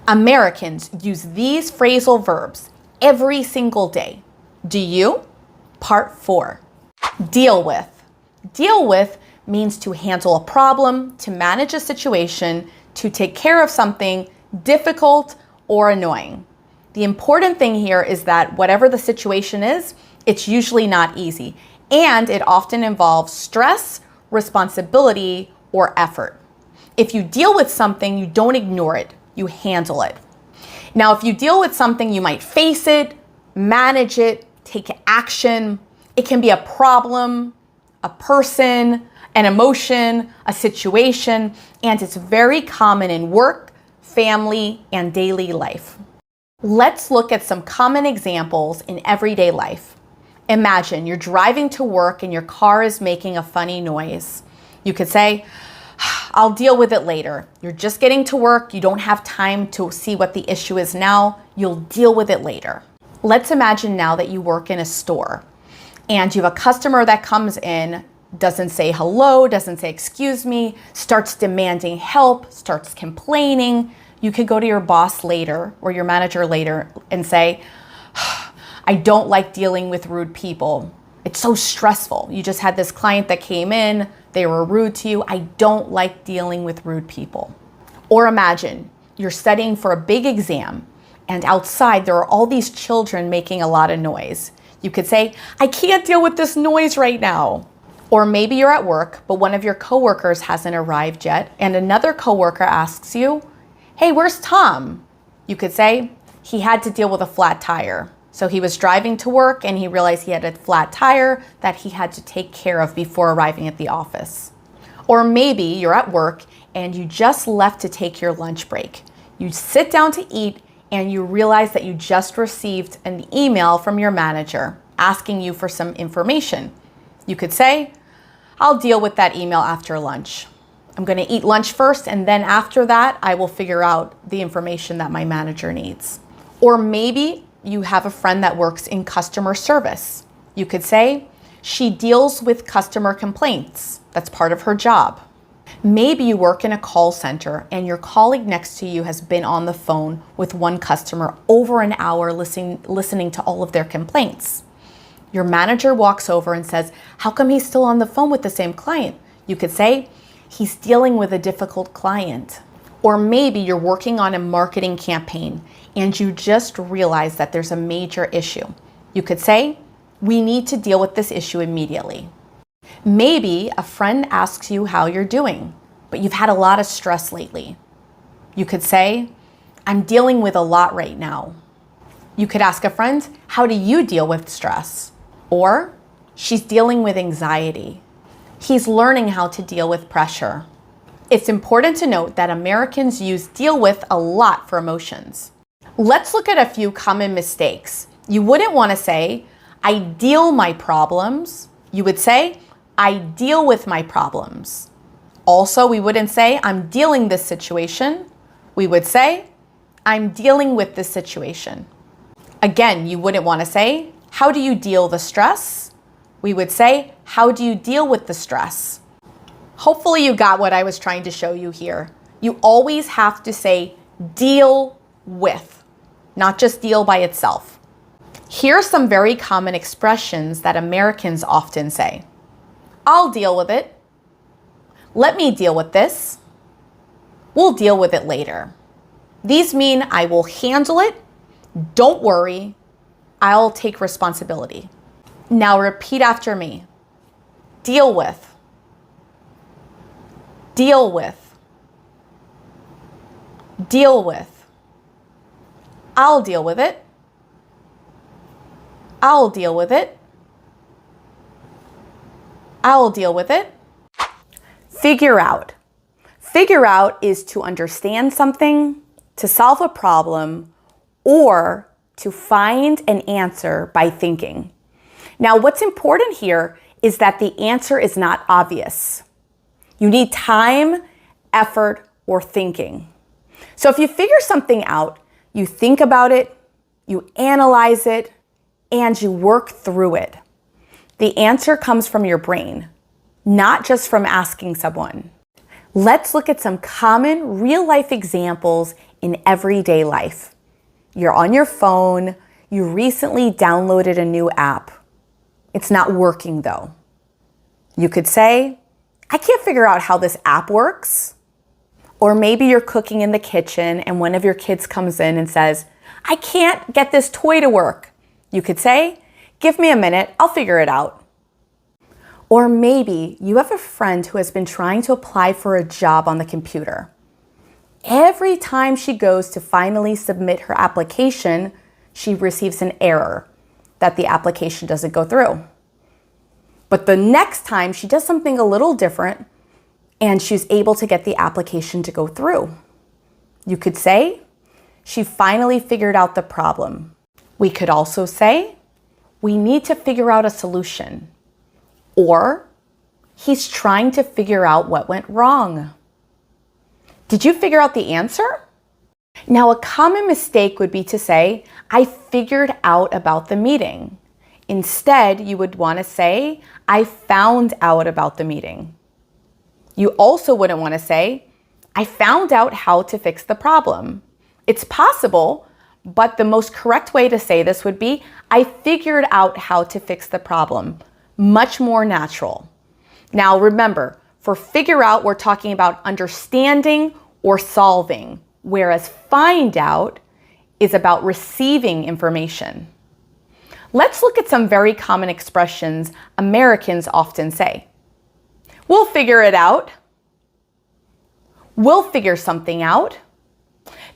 Americans use these phrasal verbs every single day. Do you? Part 4. Deal with. Deal with means to handle a problem, to manage a situation, to take care of something difficult or annoying. The important thing here is that whatever the situation is, it's usually not easy, and it often involves stress, responsibility, or effort. If you deal with something, you don't ignore it, you handle it. Now, if you deal with something, you might face it, manage it, take action. It can be a problem, a person, an emotion, a situation, and it's very common in work, family, and daily life. Let's look at some common examples in everyday life. Imagine you're driving to work and your car is making a funny noise. You could say, I'll deal with it later. You're just getting to work. You don't have time to see what the issue is now. You'll deal with it later. Let's imagine now that you work in a store and you have a customer that comes in, doesn't say hello, doesn't say excuse me, starts demanding help, starts complaining. You could go to your boss later or your manager later and say, I don't like dealing with rude people. It's so stressful. You just had this client that came in, they were rude to you. I don't like dealing with rude people. Or imagine you're studying for a big exam and outside there are all these children making a lot of noise. You could say, I can't deal with this noise right now. Or maybe you're at work, but one of your coworkers hasn't arrived yet and another coworker asks you, hey, where's Tom? You could say, he had to deal with a flat tire. So he was driving to work and he realized he had a flat tire that he had to take care of before arriving at the office. Or maybe you're at work and you just left to take your lunch break. You sit down to eat and you realize that you just received an email from your manager asking you for some information. You could say, I'll deal with that email after lunch. I'm going to eat lunch first and then after that, I will figure out the information that my manager needs. Or maybe you have a friend that works in customer service. You could say, she deals with customer complaints. That's part of her job. Maybe you work in a call center and your colleague next to you has been on the phone with one customer over an hour listening to all of their complaints. Your manager walks over and says, how come he's still on the phone with the same client? You could say, he's dealing with a difficult client. Or maybe you're working on a marketing campaign and you just realize that there's a major issue. You could say, we need to deal with this issue immediately. Maybe a friend asks you how you're doing, but you've had a lot of stress lately. You could say, I'm dealing with a lot right now. You could ask a friend, how do you deal with stress? Or, she's dealing with anxiety. He's learning how to deal with pressure. It's important to note that Americans use deal with a lot for emotions. Let's look at a few common mistakes. You wouldn't want to say, I deal my problems. You would say, I deal with my problems. Also, we wouldn't say, I'm dealing this situation. We would say, I'm dealing with this situation. Again, you wouldn't want to say, how do you deal the stress? We would say, how do you deal with the stress? Hopefully you got what I was trying to show you here. You always have to say deal with, not just deal by itself. Here are some very common expressions that Americans often say. I'll deal with it. Let me deal with this. We'll deal with it later. These mean I will handle it. Don't worry. I'll take responsibility. Now repeat after me. Deal with. Deal with. Deal with. I'll deal with it. I'll deal with it. I'll deal with it. Figure out. Figure out is to understand something, to solve a problem, or to find an answer by thinking. Now, what's important here is that the answer is not obvious. You need time, effort, or thinking. So if you figure something out, you think about it, you analyze it, and you work through it. The answer comes from your brain, not just from asking someone. Let's look at some common real-life examples in everyday life. You're on your phone, you recently downloaded a new app. It's not working though. You could say, I can't figure out how this app works. Or maybe you're cooking in the kitchen and one of your kids comes in and says, I can't get this toy to work. You could say, give me a minute, I'll figure it out. Or maybe you have a friend who has been trying to apply for a job on the computer. Every time she goes to finally submit her application, she receives an error that the application doesn't go through. But the next time she does something a little different and she's able to get the application to go through. You could say, she finally figured out the problem. We could also say, we need to figure out a solution. Or, he's trying to figure out what went wrong. Did you figure out the answer? Now, a common mistake would be to say, I figured out about the meeting. Instead, you would want to say, I found out about the meeting. You also wouldn't want to say, I found out how to fix the problem. It's possible, but the most correct way to say this would be, I figured out how to fix the problem. Much more natural. Now remember, for figure out, we're talking about understanding or solving, whereas find out is about receiving information. Let's look at some very common expressions Americans often say. We'll figure it out. We'll figure something out.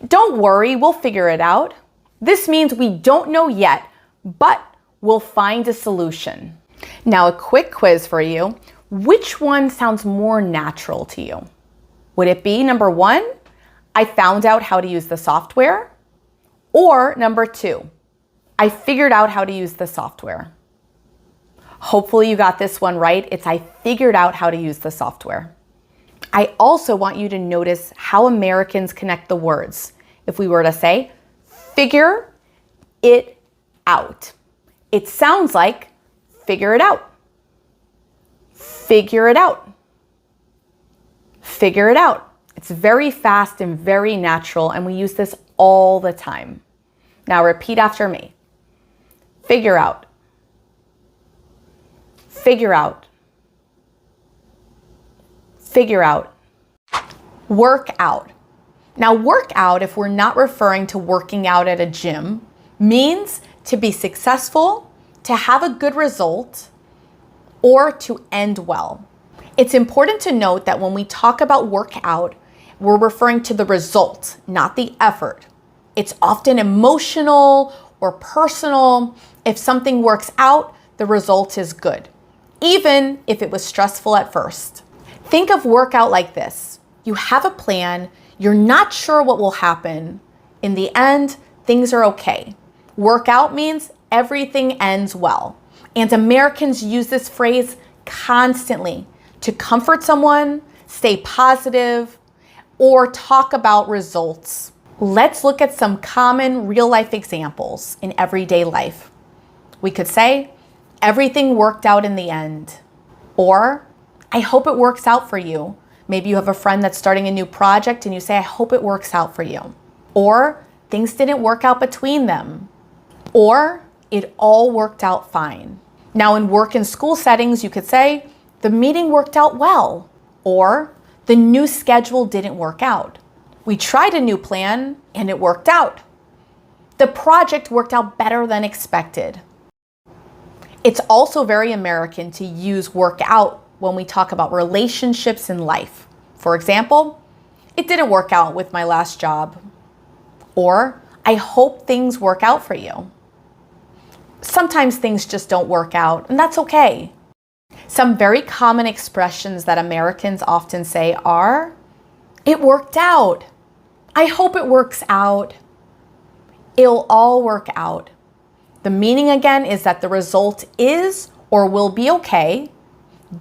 Don't worry, we'll figure it out. This means we don't know yet, but we'll find a solution. Now, a quick quiz for you. Which one sounds more natural to you? Would it be number 1, I found out how to use the software? Or number 2, I figured out how to use the software? Hopefully you got this one right. It's I figured out how to use the software. I also want you to notice how Americans connect the words. If we were to say, figure it out. It sounds like figure it out. Figure it out. Figure it out. It's very fast and very natural, and we use this all the time. Now repeat after me. Figure out. Figure out. Figure out. Work out. Now work out, if we're not referring to working out at a gym, means to be successful, to have a good result, or to end well. It's important to note that when we talk about work out, we're referring to the result, not the effort. It's often emotional or personal. If something works out, the result is good, even if it was stressful at first. Think of workout like this. You have a plan, you're not sure what will happen. In the end, things are okay. Workout means everything ends well. And Americans use this phrase constantly to comfort someone, stay positive, or talk about results. Let's look at some common real-life examples in everyday life. We could say, everything worked out in the end. Or, I hope it works out for you. Maybe you have a friend that's starting a new project and you say, I hope it works out for you. Or, things didn't work out between them. Or, it all worked out fine. Now in work and school settings, you could say, the meeting worked out well. Or, the new schedule didn't work out. We tried a new plan and it worked out. The project worked out better than expected. It's also very American to use work out when we talk about relationships in life. For example, it didn't work out with my last job. Or, I hope things work out for you. Sometimes things just don't work out, and that's okay. Some very common expressions that Americans often say are, it worked out. I hope it works out. It'll all work out. The meaning again is that the result is or will be okay.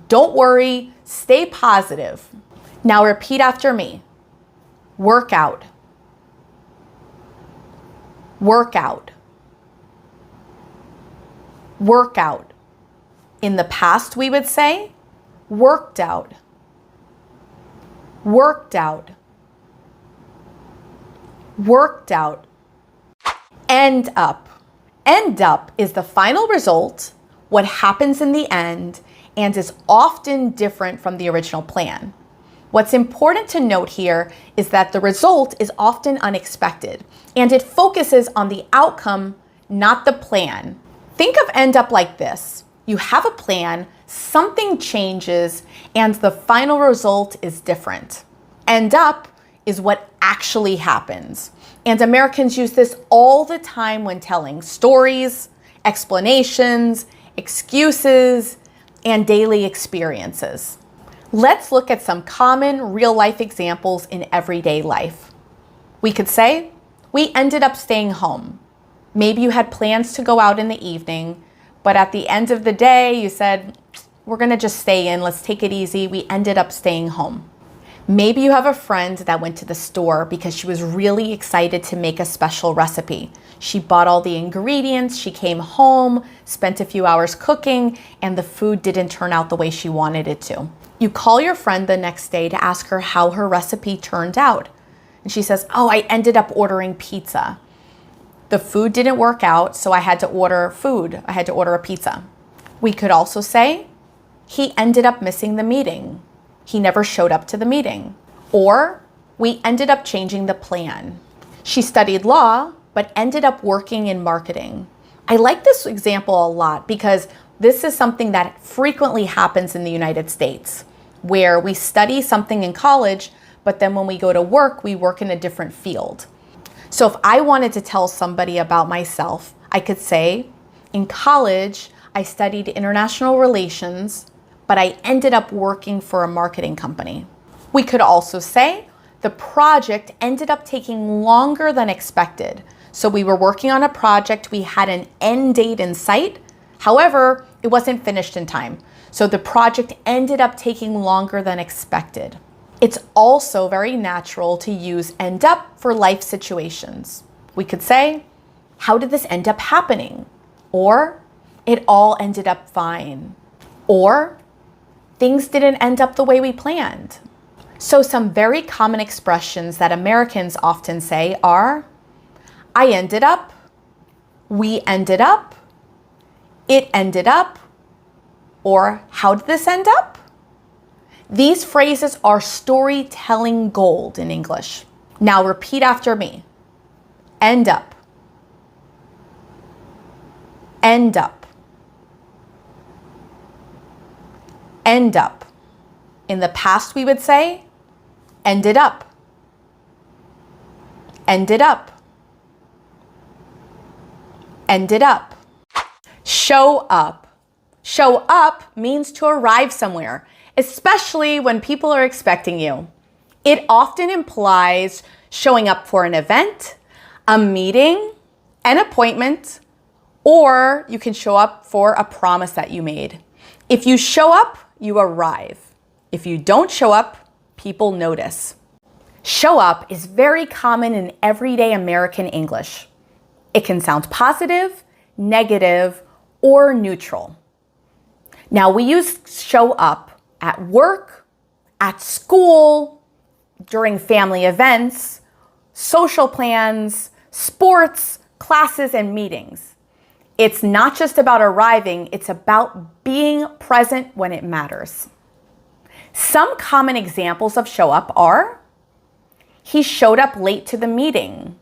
Don't worry, stay positive. Now repeat after me. Work out. Work out. Work out. In the past, we would say, worked out. Worked out. worked out. End up. End up is the final result, what happens in the end, and is often different from the original plan. What's important to note here is that the result is often unexpected, and it focuses on the outcome, not the plan. Think of end up like this. You have a plan, something changes, and the final result is different. End up is what actually happens. And Americans use this all the time when telling stories, explanations, excuses, and daily experiences. Let's look at some common real-life examples in everyday life. We could say, we ended up staying home. Maybe you had plans to go out in the evening, but at the end of the day, you said, we're gonna just stay in, let's take it easy. We ended up staying home. Maybe you have a friend that went to the store because she was really excited to make a special recipe. She bought all the ingredients, she came home, spent a few hours cooking, and the food didn't turn out the way she wanted it to. You call your friend the next day to ask her how her recipe turned out. And she says, oh, I ended up ordering pizza. The food didn't work out, so I had to order food. I had to order a pizza. We could also say, he ended up missing the meeting. He never showed up to the meeting. Or we ended up changing the plan. She studied law, but ended up working in marketing. I like this example a lot because this is something that frequently happens in the United States, where we study something in college, but then when we go to work, we work in a different field. So if I wanted to tell somebody about myself, I could say, in college, I studied international relations, but I ended up working for a marketing company. We could also say, the project ended up taking longer than expected. So we were working on a project, we had an end date in sight. However, it wasn't finished in time. So the project ended up taking longer than expected. It's also very natural to use end up for life situations. We could say, how did this end up happening? Or, it all ended up fine. Or, things didn't end up the way we planned. So some very common expressions that Americans often say are, I ended up, we ended up, it ended up, or how did this end up? These phrases are storytelling gold in English. Now repeat after me. End up. End up. End up. In the past, we would say, ended up. Ended up. Ended up. Show up. Show up means to arrive somewhere, especially when people are expecting you. It often implies showing up for an event, a meeting, an appointment, or you can show up for a promise that you made. If you show up, you arrive. If you don't show up, people notice. Show up is very common in everyday American English. It can sound positive, negative, or neutral. Now we use show up at work, at school, during family events, social plans, sports, classes, and meetings. It's not just about arriving, it's about being present when it matters. Some common examples of show up are, he showed up late to the meeting.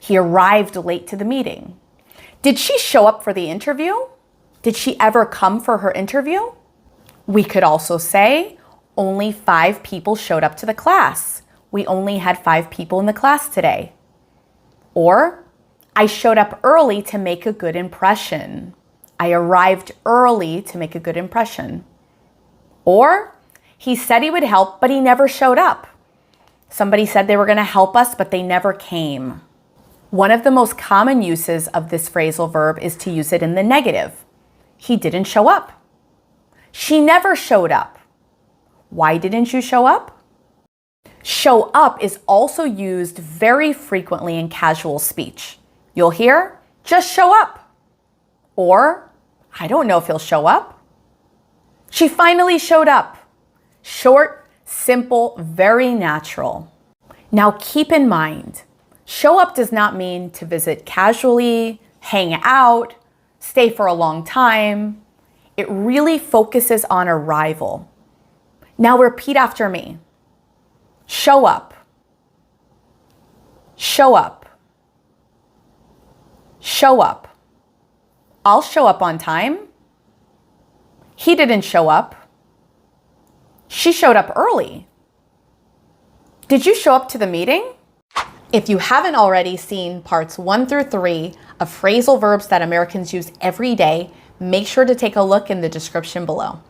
He arrived late to the meeting. Did she show up for the interview? Did she ever come for her interview? We could also say, only 5 people showed up to the class. We only had 5 people in the class today. Or, I showed up early to make a good impression. I arrived early to make a good impression. Or, he said he would help, but he never showed up. Somebody said they were going to help us, but they never came. One of the most common uses of this phrasal verb is to use it in the negative. He didn't show up. She never showed up. Why didn't you show up? Show up is also used very frequently in casual speech. You'll hear, just show up. Or, I don't know if he'll show up. She finally showed up. Short, simple, very natural. Now keep in mind, Show up does not mean to visit casually, hang out, stay for a long time. It really focuses on arrival. Now repeat after me. Show up. Show up. Show up. I'll show up on time. He didn't show up. She showed up early. Did you show up to the meeting? If you haven't already seen parts 1 through 3 of phrasal verbs that Americans use every day, make sure to take a look in the description below.